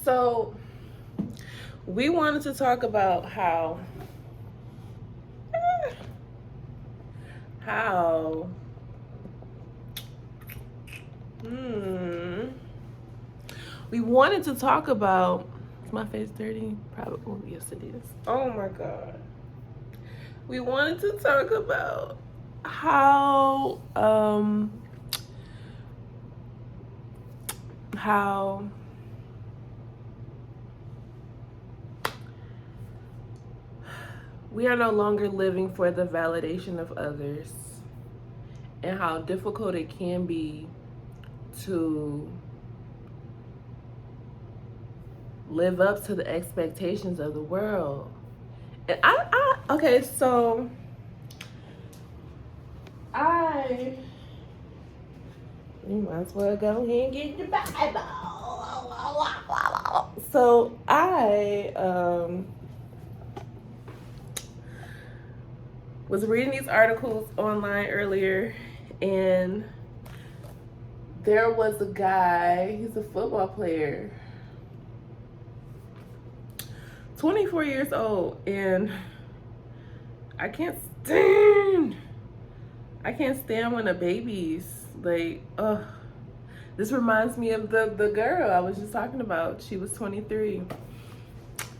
So we wanted to talk about how we wanted to talk about, is my face dirty? Probably. Oh, yes it is. Oh my god. We wanted to talk about how we are no longer living for the validation of others, and how difficult it can be to live up to the expectations of the world. And okay, so you might as well go ahead and get your Bible. So I was reading these articles online earlier, and there was a guy, he's a football player, 24 years old, and I can't stand when a baby's like, ugh. This reminds me of the girl I was just talking about. She was 23.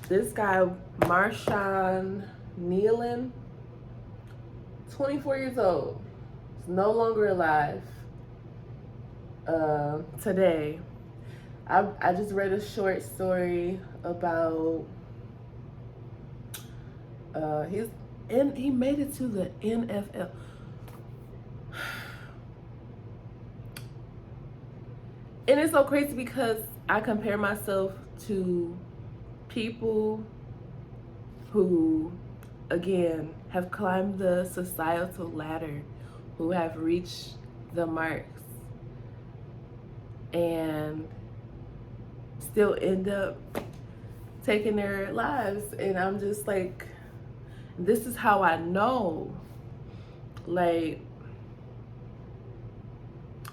This guy, Marshawn Nealon, 24 years old, is no longer alive today. I just read a short story about he made it to the NFL. And it's so crazy because I compare myself to people who, again, have climbed the societal ladder, who have reached the marks and still end up taking their lives. And I'm just like, this is how I know, like,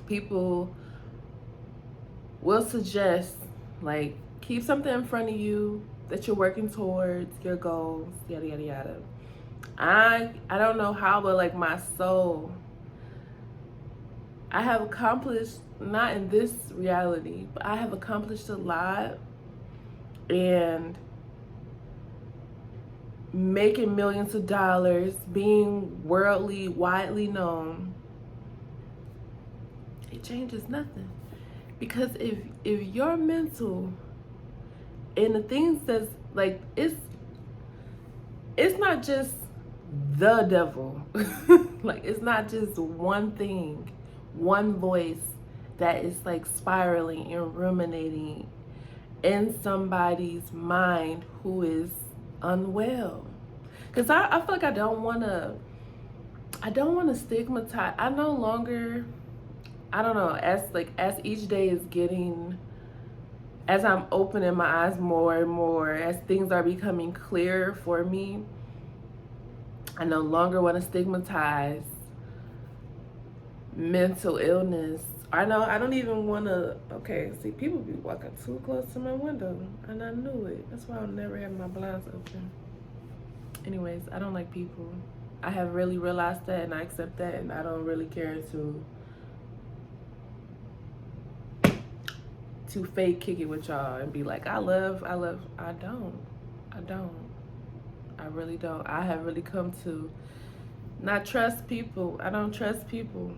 people will suggest, like, keep something in front of you that you're working towards, your goals, yada yada yada. I don't know how, but like my soul, I have accomplished, not in this reality, but I have accomplished a lot, and making millions of dollars, being worldly, widely known, it changes nothing. Because if your mental and the things that's like, it's not just the devil. Like, it's not just one thing, one voice that is like spiraling and ruminating in somebody's mind who is unwell. Because I feel like I don't want to stigmatize. I no longer, I don't know, as each day is getting, as I'm opening my eyes more and more, as things are becoming clearer for me, I no longer want to stigmatize mental illness. I don't even want to, okay, see, people be walking too close to my window, and I knew it. That's why I'll never have my blinds open. Anyways, I don't like people. I have really realized that, and I accept that, and I don't really care to fake kick it with y'all and be like, I love. I don't. I really don't. I have really come to not trust people. I don't trust people.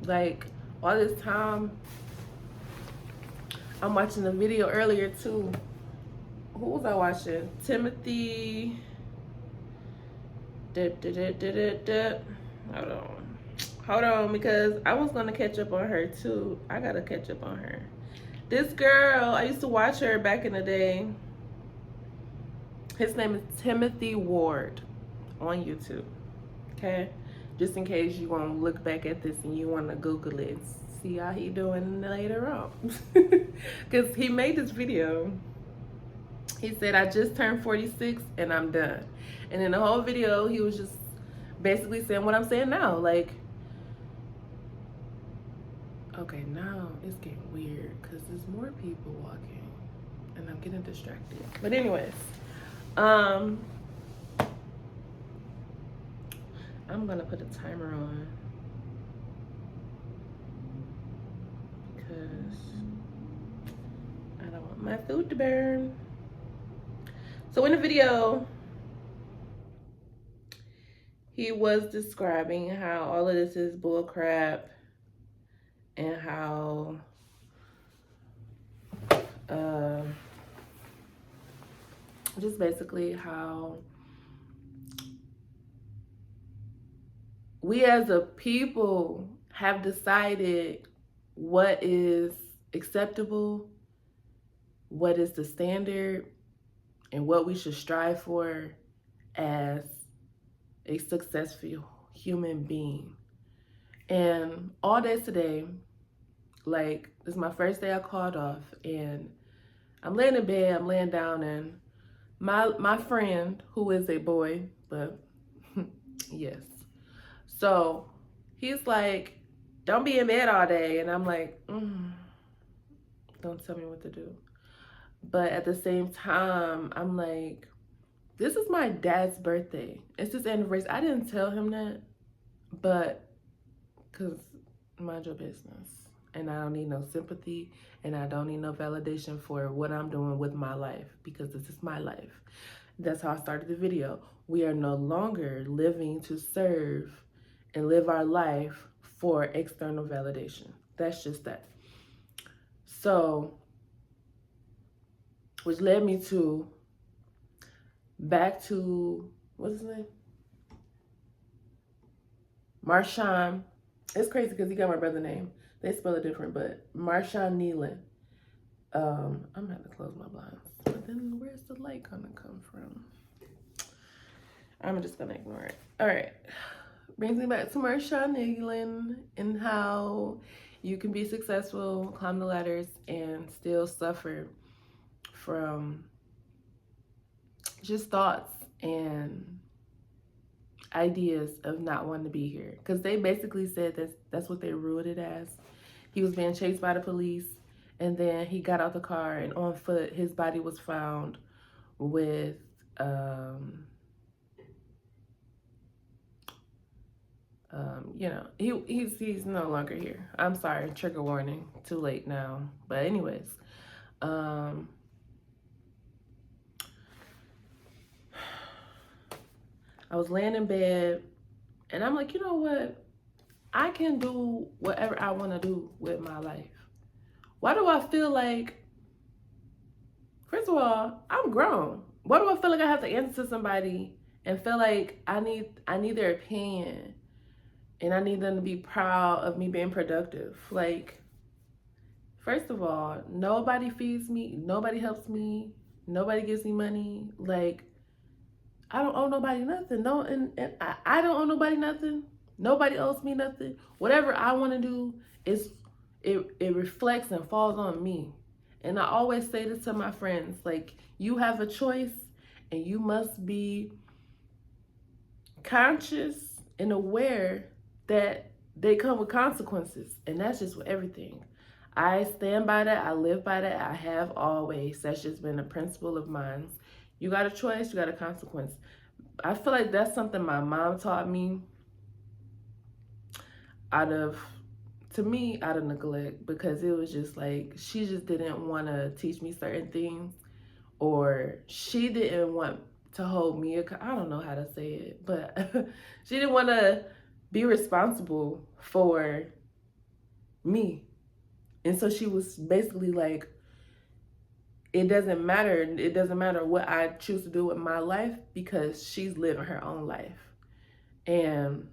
Like, all this time, I'm watching a video earlier too. Who was I watching? Timothy. Hold on, because I was gonna catch up on her too. I gotta catch up on her. This girl, I used to watch her back in the day. His name is Timothy Ward on YouTube. Okay? Just in case you want to look back at this and you want to Google it, see how he doing later on. Because he made this video. He said, I just turned 46 and I'm done. And in the whole video, he was just basically saying what I'm saying now. Like, okay, now it's getting weird because there's more people walking. getting distracted. But anyways, I'm gonna put a timer on because I don't want my food to burn. So in the video, he was describing how all of this is bull crap and how just basically how we as a people have decided what is acceptable, what is the standard, and what we should strive for as a successful human being. And all day today, like, this is my first day I called off, and I'm laying in bed, I'm laying down, and my friend, who is a boy, but yes. So he's like, don't be in bed all day. And I'm like, don't tell me what to do. But at the same time, I'm like, this is my dad's birthday. It's his anniversary. I didn't tell him that, but because mind your business. And I don't need no sympathy, and I don't need no validation for what I'm doing with my life, because this is my life. That's how I started the video. We are no longer living to serve and live our life for external validation. That's just that. So, which led me to back to, what's his name? Marshawn. It's crazy because he got my brother's name. They spell it different, but Marshawn Nealon. I'm gonna have to close my blinds. But then where's the light gonna come from? I'm just gonna ignore it. All right. Brings me back to Marshawn Nealon and how you can be successful, climb the ladders, and still suffer from just thoughts and ideas of not wanting to be here. Because they basically said that's what they ruled it as. He was being chased by the police, and then he got out the car, and on foot, his body was found with you know, he's no longer here. I'm sorry, trigger warning, too late now. But anyways, I was laying in bed, and I'm like, you know what? I can do whatever I want to do with my life. Why do I feel like, first of all, I'm grown. Why do I feel like I have to answer to somebody and feel like I need their opinion and I need them to be proud of me being productive? Like, first of all, nobody feeds me, nobody helps me, nobody gives me money. Like, I don't owe nobody nothing. No, and I don't owe nobody nothing. Nobody owes me nothing. Whatever I want to do is it reflects and falls on me. And I always say this to my friends, like, you have a choice and you must be conscious and aware that they come with consequences. And that's just with everything. I stand by that. I live by that. I have always. That's just been a principle of mine. You got a choice, you got a consequence. I feel like that's something my mom taught me out of neglect, because it was just like, she just didn't want to teach me certain things, or she didn't want to hold me, I don't know how to say it, but she didn't want to be responsible for me. And so she was basically like, it doesn't matter what I choose to do with my life, because she's living her own life. And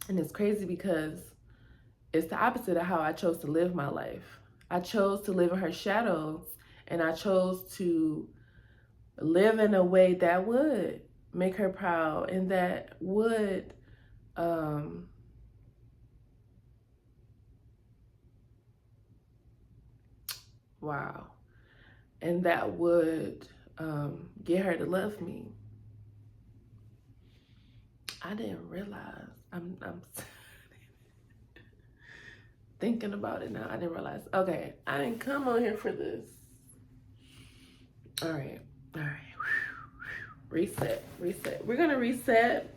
it's crazy because it's the opposite of how I chose to live my life. I chose to live in her shadows, and I chose to live in a way that would make her proud, and that would wow, and that would get her to love me. I didn't realize thinking about it now. I didn't realize. Okay, I didn't come on here for this. All right. Reset. We're gonna reset.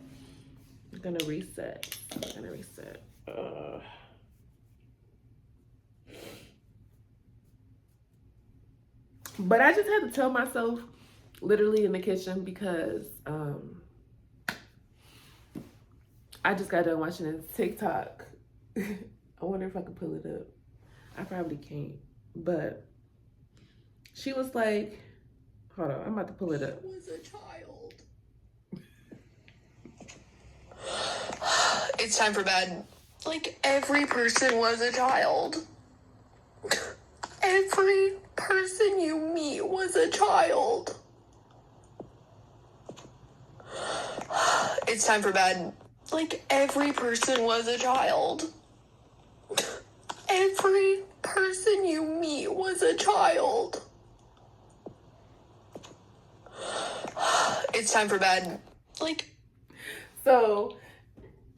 But I just had to tell myself, literally in the kitchen, because I just got done watching this TikTok. I wonder if I can pull it up. I probably can't. But she was like, hold on, I'm about to pull it up. Was a child. It's time for bed. Like, every person was a child. Every person you meet was a child. It's time for bed. Like, every person was a child. Every person you meet was a child. It's time for bed. Like, so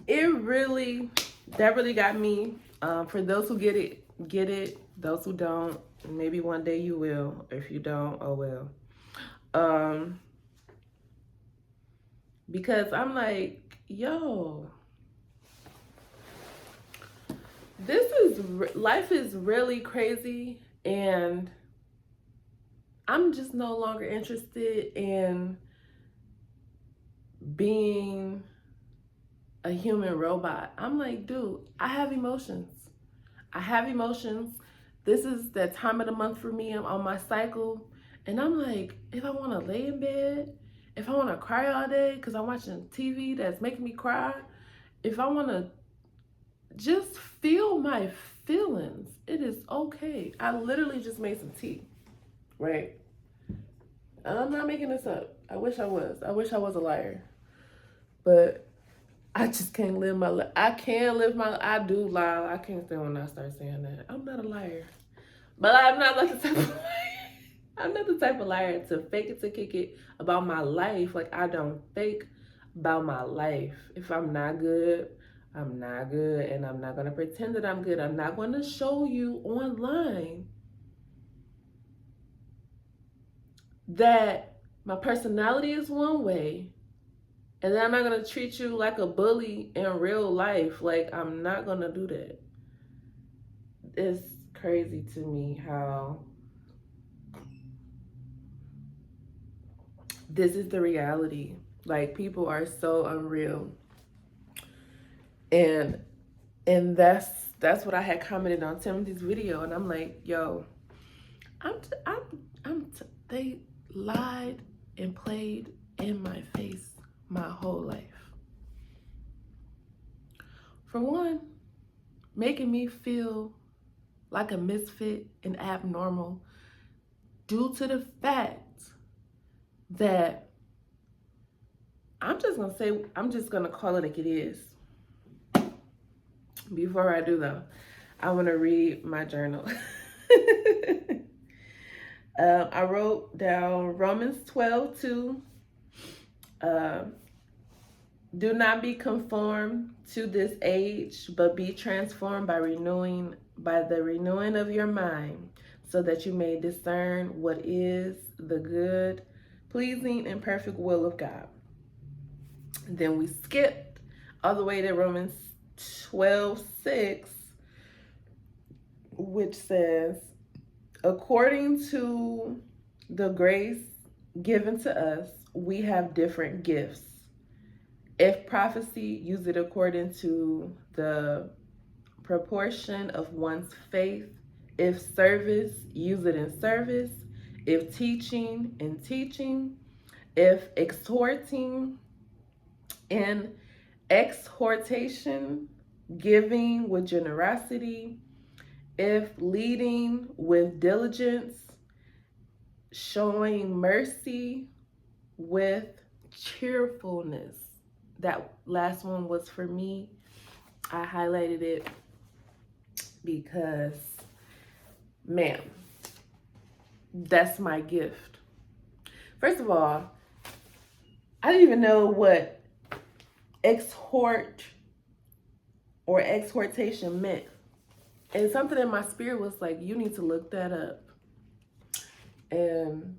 that really got me. For those who get it. Those who don't, maybe one day you will. If you don't, oh well. Because I'm like, yo, life is really crazy, and I'm just no longer interested in being a human robot. I'm like, dude, I have emotions. This is that time of the month for me. I'm on my cycle. And I'm like, if I want to lay in bed, if I want to cry all day because I'm watching TV that's making me cry, if I want to just feel my feelings, it is okay. I literally just made some tea, right? I'm not making this up. I wish I was a liar. But I just can't live my life. I do lie. I can't stand when I start saying that. I'm not a liar. But I'm not like the type of liar. I'm not the type of liar to fake it to kick it about my life. Like, I don't fake about my life. If I'm not good, I'm not good. And I'm not going to pretend that I'm good. I'm not going to show you online that my personality is one way, and then I'm not going to treat you like a bully in real life. Like, I'm not going to do that. It's crazy to me how this is the reality. Like, people are so unreal. And that's what I had commented on Timothy's video. And I'm like, yo, they lied and played in my face my whole life. For one, making me feel like a misfit and abnormal due to the fact that I'm just gonna call it like it is. Before I do though, I want to read my journal. I wrote down Romans 12:2. Do not be conformed to this age, but be transformed by the renewing of your mind, so that you may discern what is the good, pleasing, and perfect will of God. Then we skipped all the way to Romans 12:6, which says, according to the grace given to us, we have different gifts. If prophecy, use it according to the proportion of one's faith. If service, use it in service. If teaching, in teaching. If exhorting, in exhortation. Giving with generosity. If leading, with diligence. Showing mercy with cheerfulness. That last one was for me. I highlighted it because, man, that's my gift. First of all, I didn't even know what exhort or exhortation meant. And something in my spirit was like, you need to look that up. And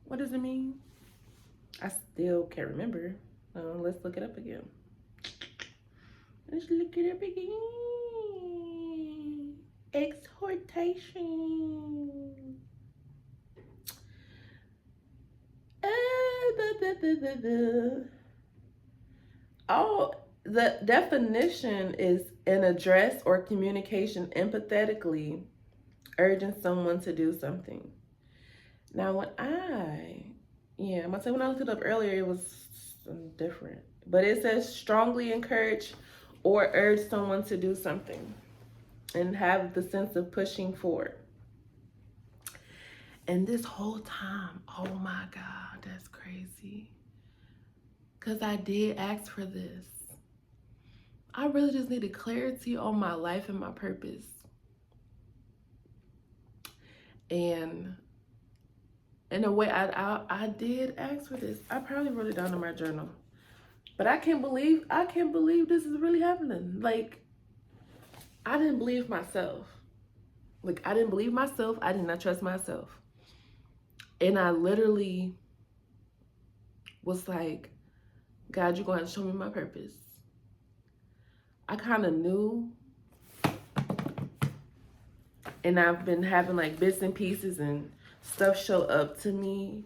what does it mean? I still can't remember. Let's look it up again. Let's look it up again. Exhortation. Oh, the definition is an address or communication empathetically urging someone to do something. Now, when I looked it up earlier, it was different. But it says strongly encourage or urge someone to do something and have the sense of pushing forward. And this whole time, oh my God, that's crazy. Because I did ask for this. I really just needed clarity on my life and my purpose. And in a way, I did ask for this. I probably wrote it down in my journal. But I can't believe this is really happening. Like, I didn't believe myself. I did not trust myself. And I literally was like, God, you're going to show me my purpose. I kind of knew. And I've been having like bits and pieces and stuff show up to me.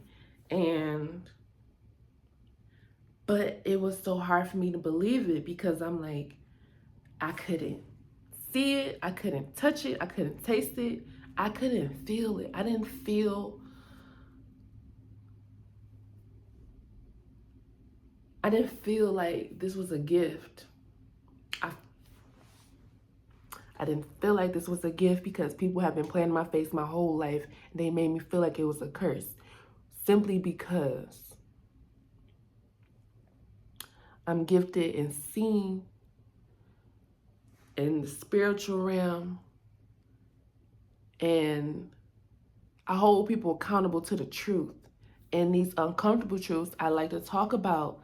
But it was so hard for me to believe it because I'm like, I couldn't see it. I couldn't touch it. I couldn't taste it. I couldn't feel it. I didn't feel like this was a gift. I didn't feel like this was a gift because people have been playing in my face my whole life. And they made me feel like it was a curse simply because I'm gifted in seeing in the spiritual realm, and I hold people accountable to the truth. And these uncomfortable truths, I like to talk about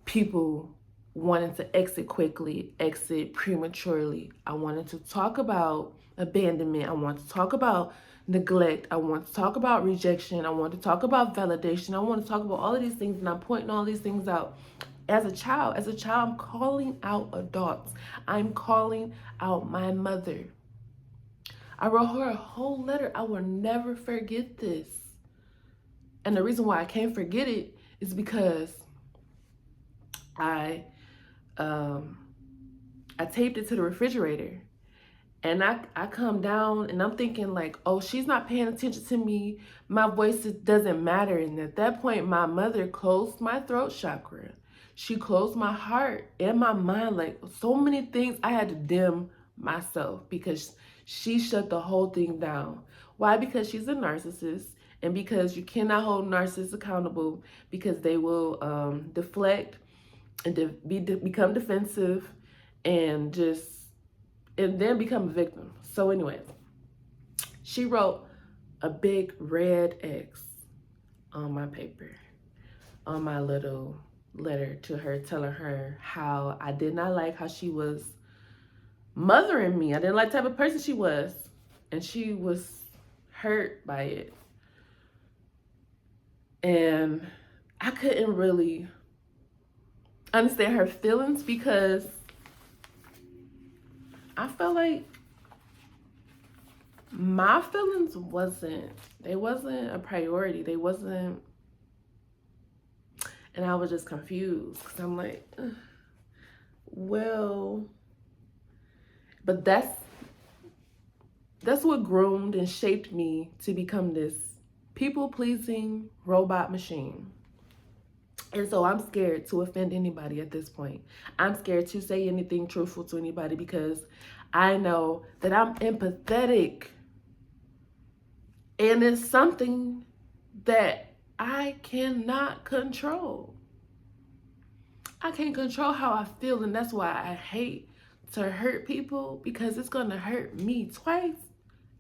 people wanting to exit quickly, exit prematurely. I wanted to talk about abandonment. I want to talk about neglect. I want to talk about rejection. I want to talk about validation. I want to talk about all of these things, and I'm pointing all these things out. As a child, I'm calling out adults. I'm calling out my mother. I wrote her a whole letter. I will never forget this. And the reason why I can't forget it is because I taped it to the refrigerator. And I come down and I'm thinking like, oh, she's not paying attention to me. My voice doesn't matter. And at that point, my mother closed my throat chakra. She closed my heart and my mind. Like so many things I had to dim myself because she shut the whole thing down. Why? Because she's a narcissist. And because you cannot hold narcissists accountable because they will deflect and become defensive and then become a victim. So anyway, she wrote a big red X on my paper, on my little letter to her, telling her how I did not like how she was mothering me. I didn't like the type of person she was. And she was hurt by it. And I couldn't really understand her feelings because I felt like my feelings wasn't a priority. They wasn't, and I was just confused because I'm like, well, but that's what groomed and shaped me to become this people-pleasing robot machine. And so I'm scared to offend anybody at this point. I'm scared to say anything truthful to anybody because I know that I'm empathetic. And it's something that I cannot control. I can't control how I feel, and that's why I hate to hurt people because it's going to hurt me twice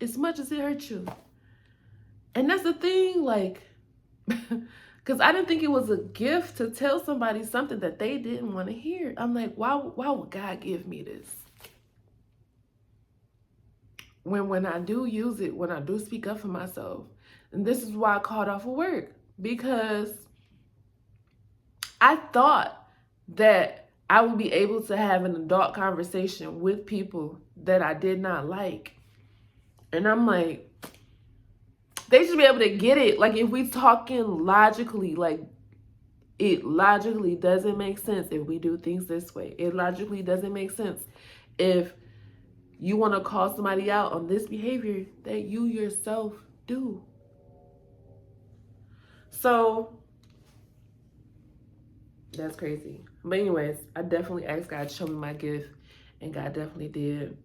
as much as it hurts you. And that's the thing, like, because I didn't think it was a gift to tell somebody something that they didn't want to hear. I'm like, why would God give me this? when I do use it, when I do speak up for myself, and this is why I called off of work, because I thought that I would be able to have an adult conversation with people that I did not like. And I'm like, they should be able to get it. Like, if we talking logically, like, it logically doesn't make sense if we do things this way. It logically doesn't make sense if you want to call somebody out on this behavior that you yourself do. So that's crazy. But anyways, I definitely asked God to show me my gift, and God definitely did.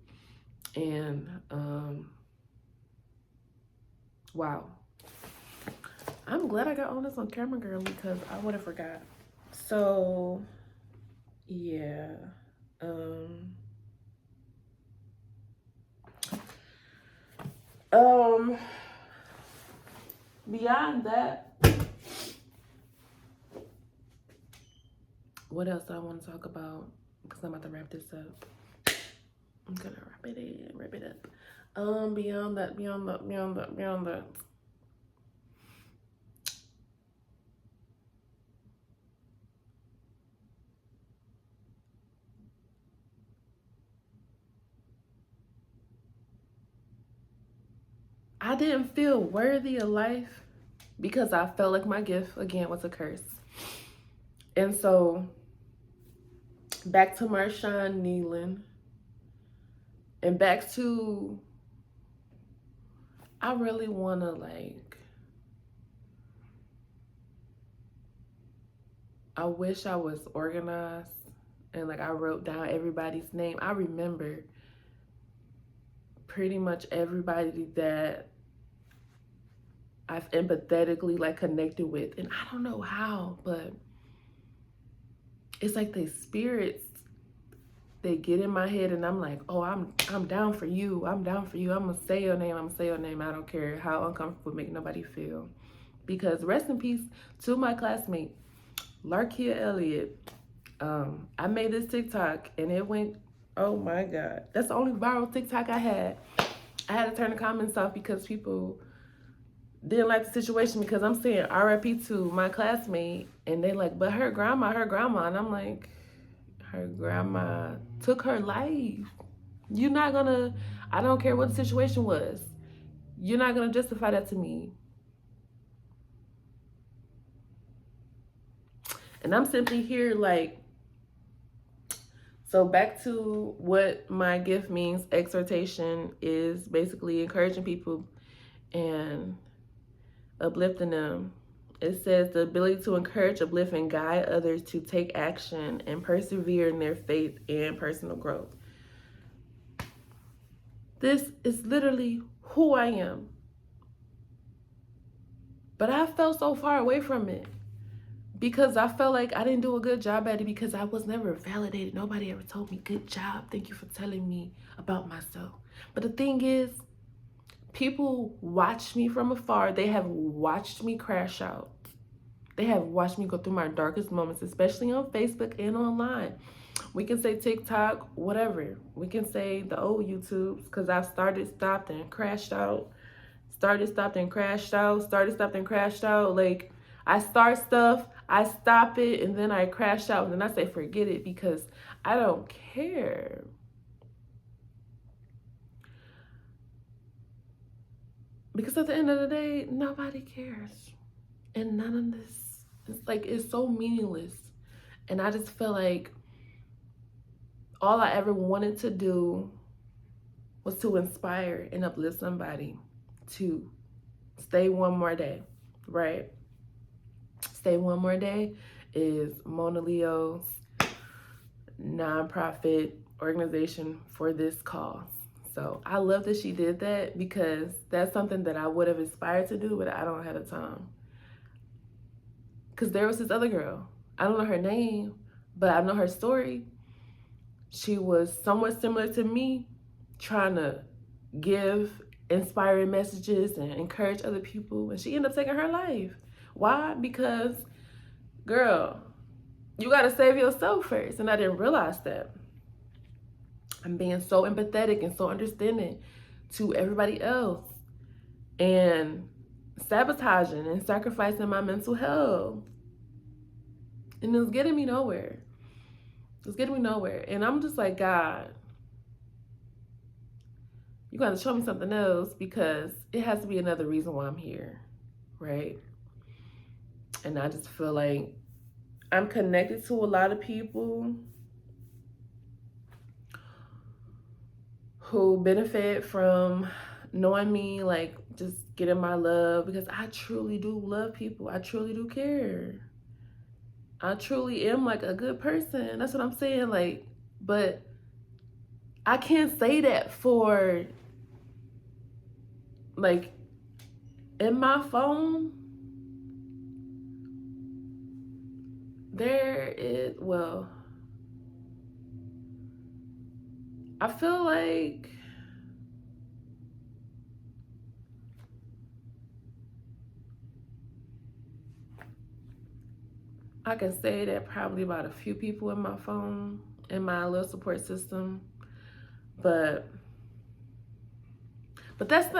And wow. I'm glad I got on this on camera, girl, because I would have forgot. So yeah. Beyond that, what else do I want to talk about? Because I'm about to wrap this up. I'm gonna wrap it up. Beyond that. I didn't feel worthy of life because I felt like my gift, again, was a curse. And so, back to Marshawn Nealon, and back to, I really want to, like, I wish I was organized and, like, I wrote down everybody's name. I remember pretty much everybody that I've empathetically, like, connected with. And I don't know how, but it's like the spirits, they get in my head, and I'm like, oh, I'm down for you. I'm down for you. I'm going to say your name. I'm going to say your name. I don't care how uncomfortable it make nobody feel. Because rest in peace to my classmate, Larkia Elliott. I made this TikTok, and it went, oh my God. That's the only viral TikTok I had. I had to turn the comments off because people didn't like the situation, because I'm saying RIP to my classmate, and they like, but her grandma, and I'm like, her grandma took her life. You're not gonna, I don't care what the situation was, you're not gonna justify that to me. And I'm simply here like, so back to what my gift means. Exhortation is basically encouraging people and uplifting them. It says the ability to encourage, uplift, and guide others to take action and persevere in their faith and personal growth. This is literally who I am. But I felt so far away from it because I felt like I didn't do a good job at it, because I was never validated. Nobody ever told me, good job, thank you for telling me about myself. But the thing is, people watch me from afar. They have watched me crash out. They have watched me go through my darkest moments, especially on Facebook and online. We can say TikTok, whatever. We can say the old YouTubes, because I've started, stopped, and crashed out. Started, stopped, and crashed out. Started, stopped, and crashed out. Like, I start stuff, I stop it, and then I crash out. And then I say, forget it, because I don't care. Because at the end of the day, nobody cares. And none of this, it's like, it's so meaningless. And I just feel like all I ever wanted to do was to inspire and uplift somebody to stay one more day, right? Stay One More Day is Mona Leo's nonprofit organization for this cause. So I love that she did that, because that's something that I would have aspired to do, but I don't have the time. Because there was this other girl. I don't know her name, but I know her story. She was somewhat similar to me, trying to give inspiring messages and encourage other people, and she ended up taking her life. Why? Because, girl, you got to save yourself first. And I didn't realize that. I'm being so empathetic and so understanding to everybody else and sabotaging and sacrificing my mental health. And it was getting me nowhere. It was getting me nowhere. And I'm just like, God, you got to show me something else, because it has to be another reason why I'm here, right? And I just feel like I'm connected to a lot of people who benefit from knowing me, like just getting my love, because I truly do love people. I truly do care. I truly am like a good person. That's what I'm saying. Like, but I can't say that for, like, in my phone, there is, well, I feel like I can say that probably about a few people in my phone, in my little support system, but that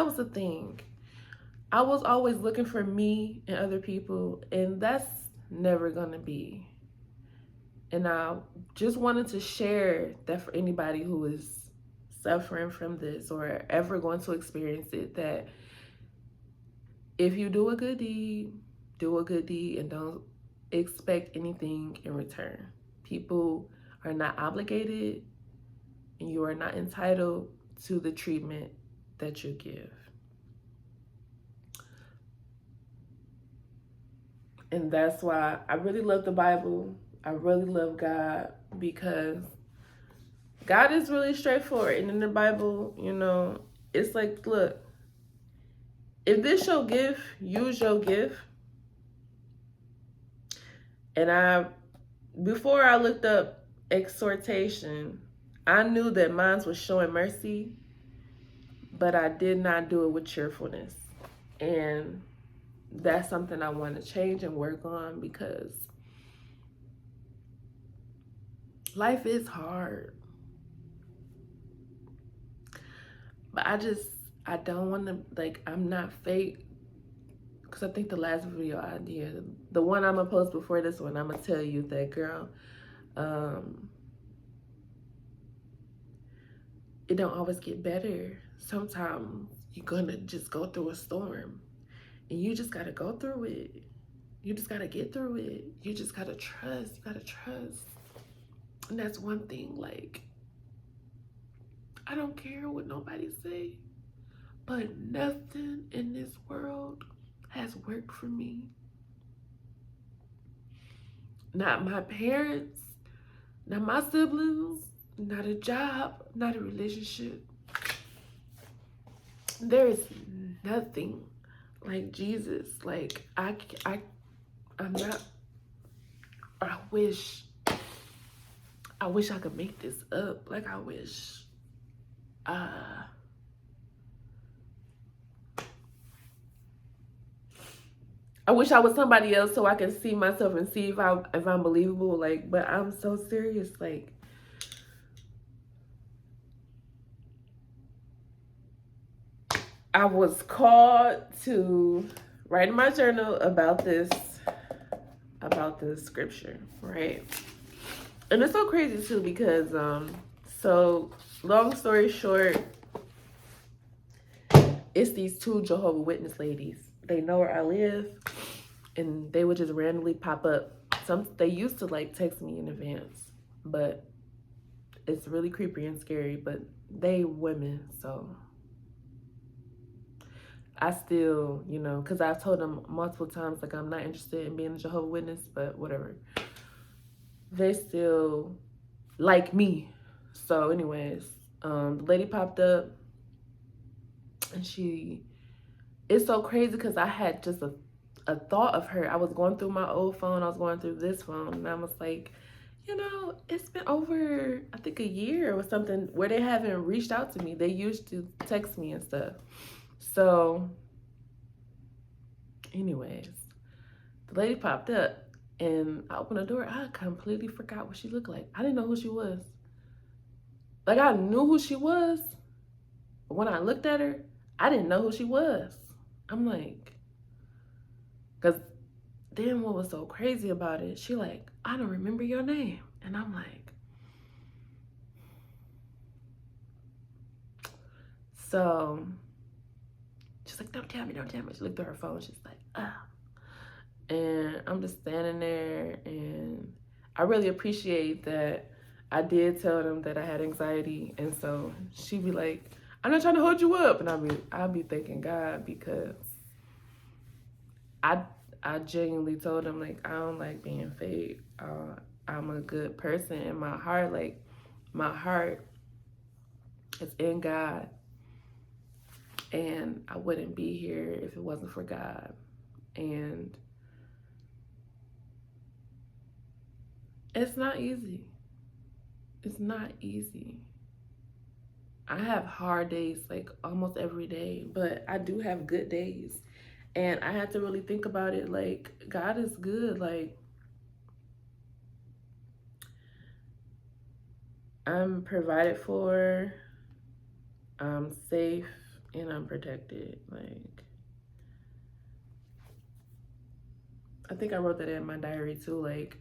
was the thing. I was always looking for me and other people, and that's never gonna be. And I just wanted to share that for anybody who is suffering from this or ever going to experience it, that if you do a good deed, do a good deed and don't expect anything in return. People are not obligated, and you are not entitled to the treatment that you give. And that's why I really love the Bible. I really love God, because God is really straightforward. And in the Bible, you know, it's like, look, if this your gift, use your gift. And before I looked up exhortation, I knew that mine was showing mercy, but I did not do it with cheerfulness. And that's something I want to change and work on, because life is hard. But I don't want to, like, I'm not fake. Because I think the last video I did, the one I'm going to post before this one, I'm going to tell you that, girl, it don't always get better. Sometimes you're going to just go through a storm, and you just got to go through it. You just got to get through it. You just got to trust. You got to trust. And that's one thing, like, I don't care what nobody say, but nothing in this world has worked for me. Not my parents, not my siblings, not a job, not a relationship. There is nothing like Jesus. Like, I'm not, I wish I could make this up. Like, I wish, I wish I was somebody else so I can see myself and see if I'm believable. Like, but I'm so serious. Like, I was called to write in my journal about this scripture, right? And it's so crazy too, because so long story short, it's these two Jehovah's Witness ladies. They know where I live, and they would just randomly pop up. They used to like text me in advance, but it's really creepy and scary. But they women, so I still, you know, because I've told them multiple times, like, I'm not interested in being a Jehovah's Witness, but whatever. They still like me. So anyways, the lady popped up, and it's so crazy because I had just a thought of her. I was going through my old phone, I was going through this phone, and I was like, you know, it's been over, I think, a year or something where they haven't reached out to me. They used to text me and stuff. So anyways, the lady popped up, and I opened the door. I completely forgot what she looked like. I didn't know who she was. Like, I knew who she was, when I looked at her, I didn't know who she was. I'm like, because then what was so crazy about it, she like, I don't remember your name. And I'm like, so she's like, don't tell me. She looked at her phone. She's like, ah. And I'm just standing there, and I really appreciate that I did tell them that I had anxiety. And so she'd be like, I'm not trying to hold you up. And I'll be thanking God, because I genuinely told them, like, I don't like being fake. I'm a good person in my heart. Like, my heart is in God, and I wouldn't be here if it wasn't for God. And it's not easy. It's not easy. I have hard days, like, almost every day, but I do have good days. And I had to really think about it, like, God is good. Like, I'm provided for, I'm safe, and I'm protected. Like, I think I wrote that in my diary too. Like,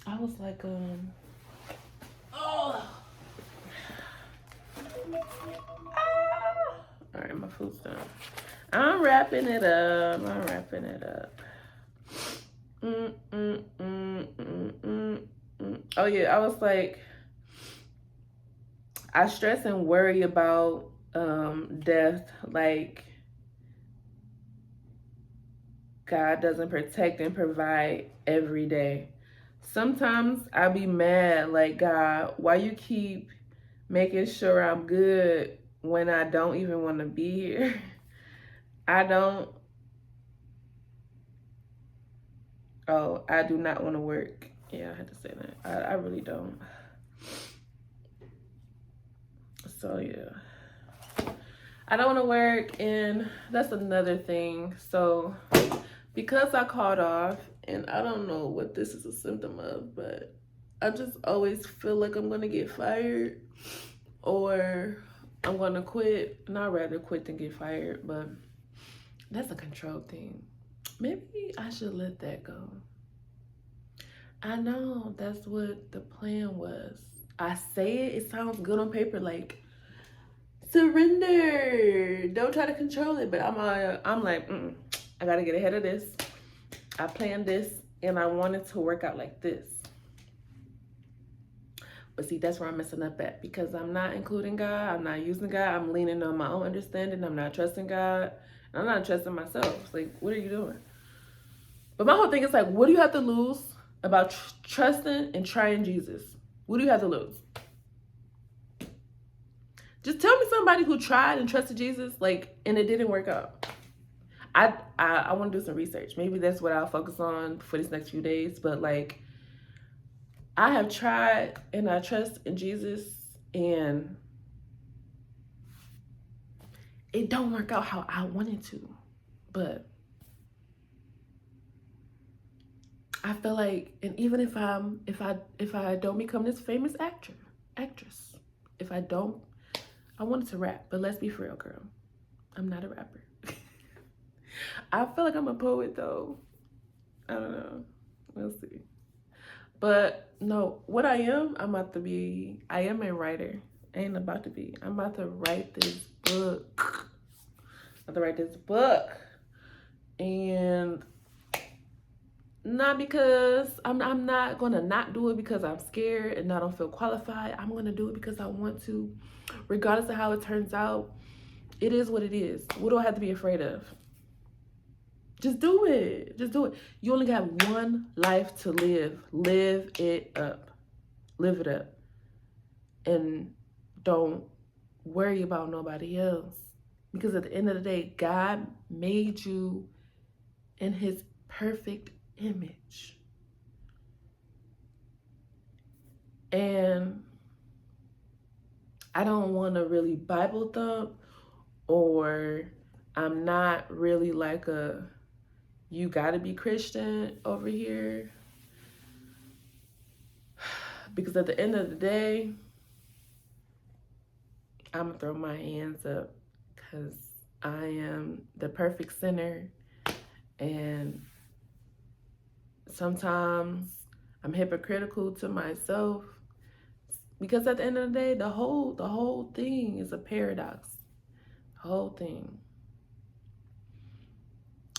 I was like, oh, all right, my food's done. I'm wrapping it up. Oh yeah, I was like, I stress and worry about death, like God doesn't protect and provide every day. Sometimes I be mad, like, God, why you keep making sure I'm good when I don't even want to be here? I do not want to work. Yeah, I had to say that. I really don't. So yeah, I don't want to work, and that's another thing. So because I called off, and I don't know what this is a symptom of, but I just always feel like I'm gonna get fired, or I'm gonna quit. And I'd rather quit than get fired, but that's a control thing. Maybe I should let that go. I know that's what the plan was. I say it sounds good on paper, like, surrender. Don't try to control it. But I'm like, I gotta get ahead of this. I planned this, and I wanted to work out like this. But see, that's where I'm messing up at, because I'm not including God. I'm not using God. I'm leaning on my own understanding. I'm not trusting God. And I'm not trusting myself. It's like, what are you doing? But my whole thing is like, what do you have to lose about trusting and trying Jesus? What do you have to lose? Just tell me somebody who tried and trusted Jesus, like, and it didn't work out. I want to do some research. Maybe that's what I'll focus on for these next few days. But like, I have tried and I trust in Jesus, and it don't work out how I wanted to. But I feel like, and even if I don't become this famous actress, if I don't, I wanted to rap, but let's be for real, girl. I'm not a rapper. I feel like I'm a poet though. I don't know. We'll see. But no, what I am, I am a writer. I ain't about to be. I'm about to write this book. And not because I'm not gonna not do it because I'm scared and I don't feel qualified. I'm gonna do it because I want to, regardless of how it turns out. It is what it is. What do I have to be afraid of? Just do it. Just do it. You only have one life to live. Live it up. Live it up. And don't worry about nobody else. Because at the end of the day, God made you in his perfect image. And I don't want to really Bible thump, or I'm not really like a you gotta be Christian over here. Because at the end of the day, I'm gonna throw my hands up because I am the perfect sinner, and sometimes I'm hypocritical to myself because at the end of the day, the whole thing is a paradox. The whole thing.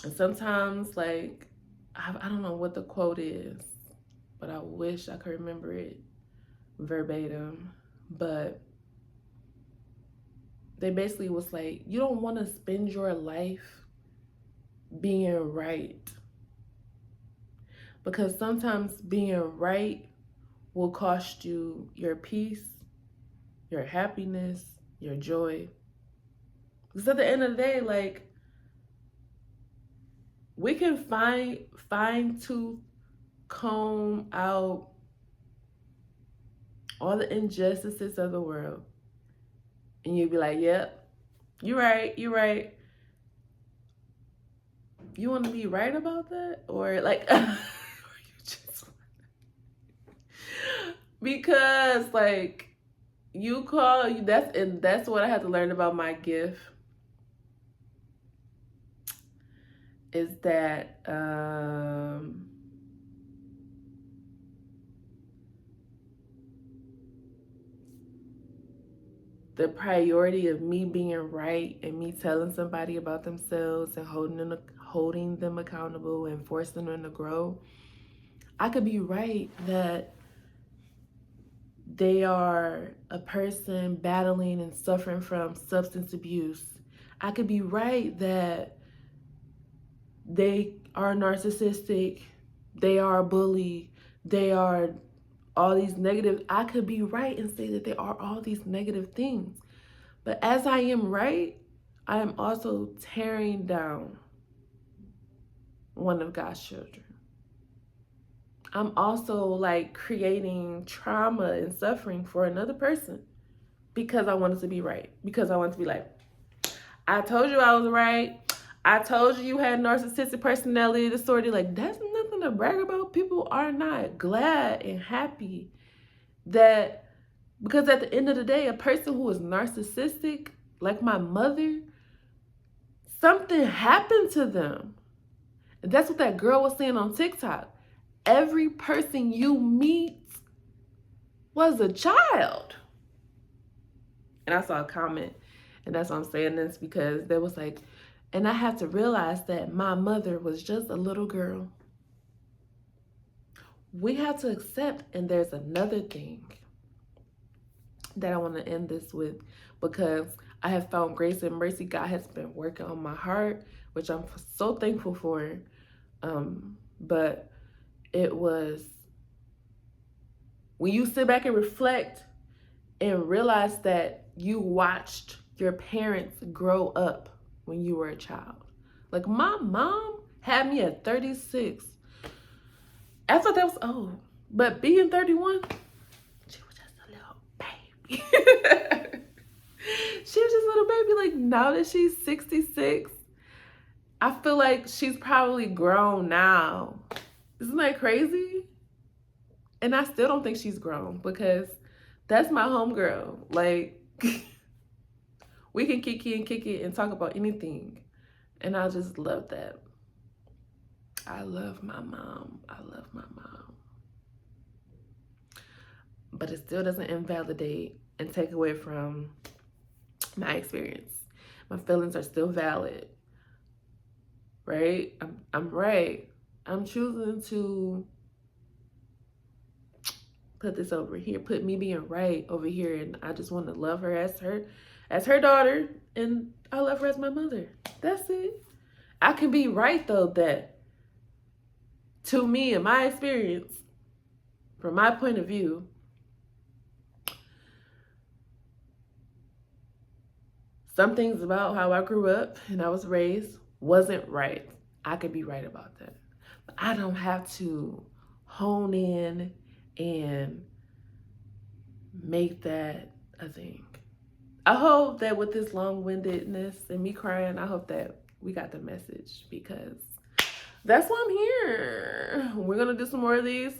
And sometimes, like, I don't know what the quote is, but I wish I could remember it verbatim. But they basically was like, you don't want to spend your life being right, because sometimes being right will cost you your peace, your happiness, your joy. Because at the end of the day, like, we can fine tooth comb out all the injustices of the world, and you'd be like, yep, you're right, you're right. You want to be right about that? Or like, or you just, because like, that's what I had to learn about my gift, is that the priority of me being right and me telling somebody about themselves and holding them accountable and forcing them to grow. I could be right that they are a person battling and suffering from substance abuse. I could be right that they are narcissistic, they are a bully, they are all these negative. I could be right and say that they are all these negative things. But as I am right, I am also tearing down one of God's children. I'm also like creating trauma and suffering for another person because I wanted to be right. Because I wanted to be like, I told you I was right. I told you had narcissistic personality disorder. Like, that's nothing to brag about. People are not glad and happy that, because at the end of the day, a person who is narcissistic, like my mother, something happened to them. And that's what that girl was saying on TikTok. Every person you meet was a child. And I saw a comment, and that's why I'm saying this, because there was like, and I had to realize that my mother was just a little girl. We have to accept, and there's another thing that I want to end this with, because I have found grace and mercy. God has been working on my heart, which I'm so thankful for. But it was when you sit back and reflect and realize that you watched your parents grow up when you were a child. Like, my mom had me at 36. I thought that was old. But being 31, she was just a little baby. She was just a little baby. Like, now that she's 66, I feel like she's probably grown now. Isn't that crazy? And I still don't think she's grown, because that's my homegirl. Like, we can kick it and talk about anything. And I just love that. I love my mom. I love my mom. But it still doesn't invalidate and take away from my experience. My feelings are still valid. Right? I'm right. I'm choosing to put this over here, put me being right over here, and I just want to love her as her daughter, and I love her as my mother. That's it. I can be right, though, that to me, in my experience, from my point of view, some things about how I grew up and I was raised wasn't right. I could be right about that. But I don't have to hone in and make that a thing. I hope that with this long-windedness and me crying, I hope that we got the message, because that's why I'm here. We're gonna do some more of these.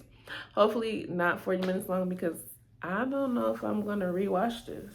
Hopefully not 40 minutes long, because I don't know if I'm gonna rewatch this.